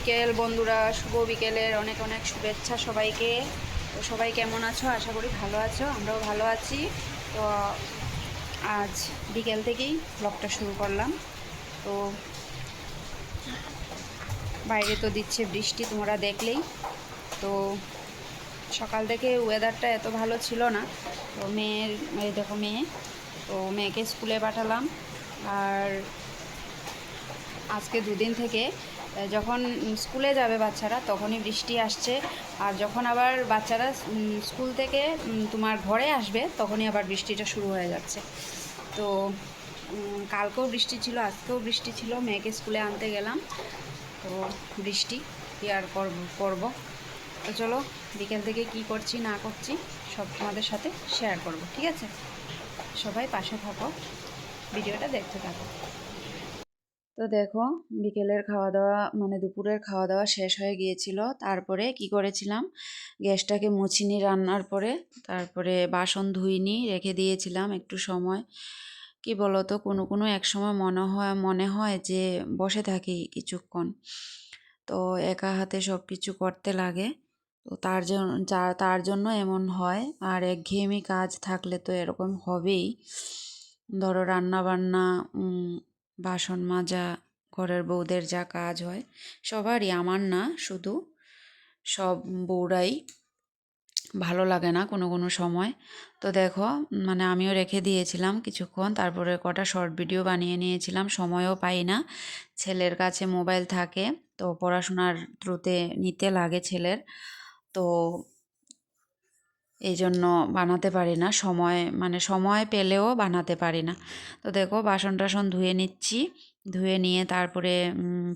বিকেল বন্ধুরা, শুভ বিকেলের অনেক অনেক শুভেচ্ছা সবাইকে। তো সবাই কেমন আছো? আশা করি ভালো আছো, আমরাও ভালো আছি। তো আজ বিকেল থেকেই ব্লগটা শুরু করলাম। তো বাইরে তো দিচ্ছে বৃষ্টি, তোমরা দেখলেই। তো সকাল থেকে ওয়েদারটা এত ভালো ছিল না। তো দেখো মেয়ে, তো মেয়েকে স্কুলে পাঠালাম। আর আজকে দুদিন থেকে যখন স্কুলে যাবে বাচ্চারা তখনই বৃষ্টি আসছে, আর যখন আবার বাচ্চারা স্কুল থেকে তোমার ঘরে আসবে তখনই আবার বৃষ্টিটা শুরু হয়ে যাচ্ছে। তো কালকেও বৃষ্টি ছিল, আজকেও বৃষ্টি ছিল। মেয়েকে স্কুলে আনতে গেলাম, তো বৃষ্টি কি আর করব। তো চলো বিকেল থেকে কি করছি না করছি সব তোমাদের সাথে শেয়ার করব, ঠিক আছে? সবাই পাশে থাকো, ভিডিওটা দেখতে থাকো। তো দেখো, বিকেলের খাওয়া দাওয়া মানে দুপুরের খাওয়া দাওয়া শেষ হয়ে গিয়েছিল। তারপরে কি করেছিলাম, গ্যাসটাকে মুছিনি রান্নার পরে, তারপরে বাসন ধুইনি, রেখে দিয়েছিলাম একটু সময়। কি বলতো, কোনো এক সময় মনে হয় যে বসে থাকি কিছুক্ষণ, তো একা হাতে সব কিছু করতে লাগে। তো তার জন্য এমন হয়। আর একঘেয়েমি কাজ থাকলে তো এরকম হবেই। ধরো রান্না বান্না, বাসন মাজা, ঘরের বউদের যা কাজ হয় সবারই, আমার না শুধু, সব বউরাই ভালো লাগে না কোনো সময়। তো দেখো, মানে আমিও রেখে দিয়েছিলাম কিছুক্ষণ, তারপরে কটা শর্ট ভিডিও বানিয়ে নিয়েছিলাম। সময়ও পাই না, ছেলের কাছে মোবাইল থাকে, তো পড়াশোনার থ্রুতে নিতে লাগে ছেলের। তো এই জন্য বানাতে পারি না, সময় পেলেও বানাতে পারি না। তো দেখো বাসন টাসন ধুয়ে নিচ্ছি, ধুয়ে নিয়ে তারপরে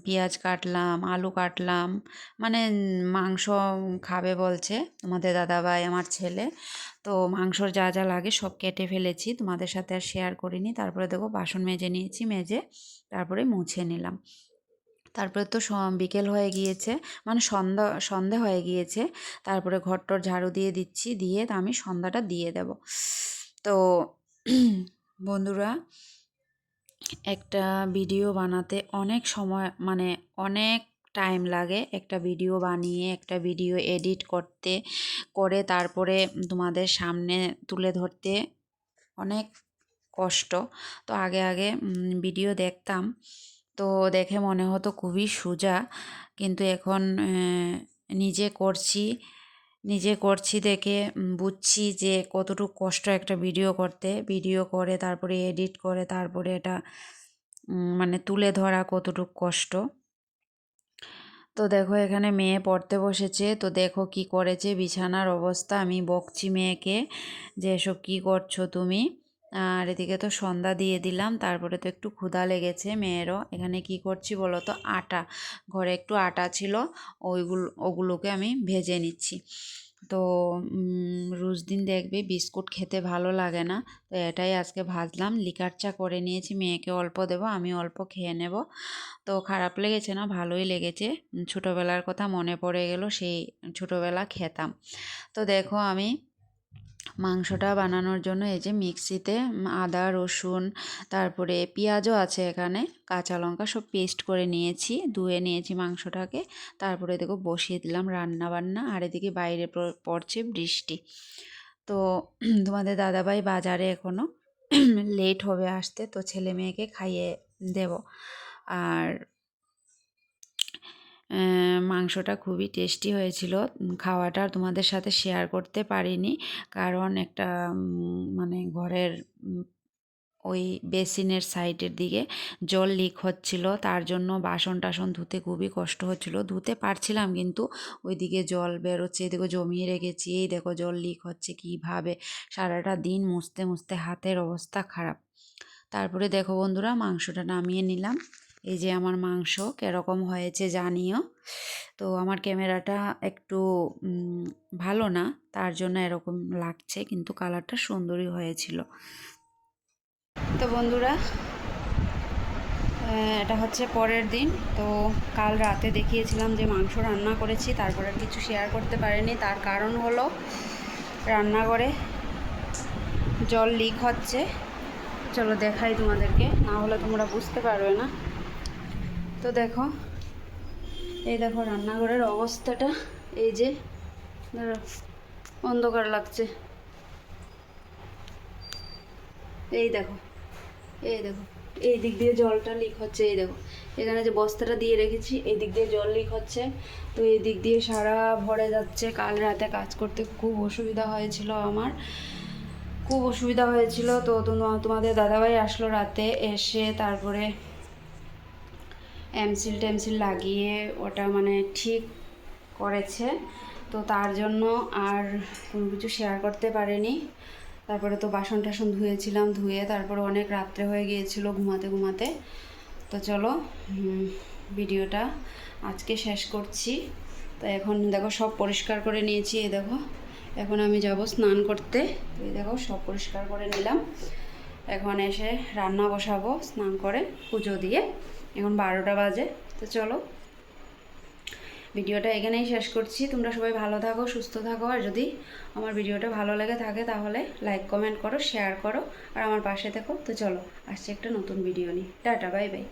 পেঁয়াজ কাটলাম, আলু কাটলাম। মানে মাংস খাবে বলছে তোমাদের দাদাভাই, আমার ছেলে। তো মাংসর যা যা লাগে সব কেটে ফেলেছি, তোমাদের সাথে আর শেয়ার করিনি। তারপরে দেখো বাসন মেজে নিয়েছি, মেজে তারপরে মুছে নিলাম। তারপরে তো বিকেল হয়ে গিয়েছে, মানে সন্ধ্যা হয়ে গিয়েছে। তারপরে ঘরটর ঝাড়ু দিয়ে দিচ্ছি, দিয়ে আমি সন্ধ্যাটা দিয়ে দেব। তো বন্ধুরা, একটা ভিডিও বানাতে অনেক সময়, মানে অনেক টাইম লাগে। একটা ভিডিও বানিয়ে একটা ভিডিও এডিট করে তারপরে তোমাদের সামনে তুলে ধরতে অনেক কষ্ট। তো আগে ভিডিও দেখতাম, তো দেখে মনে হতো খুবই সোজা, কিন্তু এখন নিজে করছি দেখে বুঝছি যে কতটুকু কষ্ট একটা ভিডিও করে তারপরে এডিট করে তারপরে এটা মানে তুলে ধরা কতটুকু কষ্ট। তো দেখো এখানে মেয়ে পড়তে বসেছে, তো দেখো কি করেছে, বিছানার অবস্থা। আমি বকছি মেয়েকে যে এসব কী করছো তুমি। আর এদিকে তো সন্ধ্যা দিয়ে দিলাম, তারপরে তো একটু ক্ষুধা লেগেছে মেয়েরও। এখানে কি করছি বলো তো, ঘরে একটু আটা ছিল, ওগুলোকে আমি ভেজে নিচ্ছি। তো রোজ দিন দেখবে বিস্কুট খেতে ভালো লাগে না, তো এটাই আজকে ভাজলাম। লিকার চা করে নিয়েছি, মেয়েকে অল্প দেবো, আমি অল্প খেয়ে নেব। তো খারাপ লেগেছে না, ভালোই লেগেছে। ছোটোবেলার কথা মনে পড়ে গেল, সেই ছোটোবেলা খেতাম। তো দেখো আমি মাংসটা বানানোর জন্য এই যে মিক্সিতে আদা রসুন তারপরে পেঁয়াজও আছে, এখানে কাঁচা লঙ্কা সব পেস্ট করে নিয়েছি, ধুয়ে নিয়েছি মাংসটাকে। তারপরে দেখো বসিয়ে দিলাম রান্না বান্না। আর এদিকে বাইরে পড়ছে বৃষ্টি। তো তোমাদের দাদাভাই বাজারে এখনও লেট হবে আসতে, তো ছেলে মেয়েকে খাইয়ে দেব। আর মাংসটা খুবই টেস্টি হয়েছিল। খাওয়াটা তোমাদের সাথে শেয়ার করতে পারিনি, কারণ একটা মানে ঘরের ওই বেসিনের সাইডের দিকে জল লিক হচ্ছিল, তার জন্য বাসন টাসন ধুতে খুবই কষ্ট হচ্ছিল। ধুতে পারছিলাম কিন্তু ওইদিকে জল বেরোচ্ছে, এদিকে জমিয়ে রেখেছি, এই দেখো জল লিক হচ্ছে কীভাবে। সারাটা দিন মুছতে মুছতে হাতের অবস্থা খারাপ। তারপরে দেখো বন্ধুরা, মাংসটা নামিয়ে নিলাম। এই যে আমার মাংস কীরকম হয়েছে জানিও। তো আমার ক্যামেরাটা একটু ভালো না, তার জন্য এরকম লাগছে, কিন্তু কালারটা সুন্দরই হয়েছিল। তো বন্ধুরা, এটা হচ্ছে পরের দিন। তো কাল রাতে দেখিয়েছিলাম যে মাংস রান্না করেছি, তারপর আর কিছু শেয়ার করতে পারিনি। তার কারণ হলো রান্নাঘরে জল লিক হচ্ছে। চলো দেখাই তোমাদেরকে, না হলে তোমরা বুঝতে পারবে না। তো দেখো এই দেখো রান্নাঘরের অবস্থাটা, এই যে ধরো অন্ধকার লাগছে, এই দেখো এই দেখো এই দিক দিয়ে জলটা লিক হচ্ছে, এই দেখো এখানে যে বস্তাটা দিয়ে রেখেছি এই দিক দিয়ে জল লিক হচ্ছে, তো এই দিক দিয়ে সারা ভরে যাচ্ছে। কাল রাতে কাজ করতে খুব অসুবিধা হয়েছিল আমার, খুব অসুবিধা হয়েছিল। তো তোমাদের দাদাভাই আসলো রাতে, এসে তারপরে টেমসিল লাগিয়ে ওটা মানে ঠিক করেছে। তো তার জন্য আর কোনো কিছু শেয়ার করতে পারিনি। তারপরে তো বাসন টাসন ধুয়েছিলাম, ধুয়ে তারপরে অনেক রাত্রে হয়ে গিয়েছিল ঘুমাতে। তো চলো ভিডিওটা আজকে শেষ করছি। তো এখন দেখো সব পরিষ্কার করে নিয়েছি, এই দেখো এখন আমি যাব স্নান করতে। এই দেখো সব পরিষ্কার করে নিলাম, এখন এসে রান্না বসাবো স্নান করে পুজো দিয়ে। এখন 12টা বাজে। তো চলো ভিডিওটা এখানেই শেষ করছি। তোমরা সবাই ভালো থাকো, সুস্থ থাকো, আর যদি আমার ভিডিওটা ভালো লেগে থাকে তাহলে লাইক কমেন্ট করো, শেয়ার করো, আর আমার পাশে থেকো। তো চলো আসছে একটা নতুন ভিডিও নিয়ে। Tata, bye bye.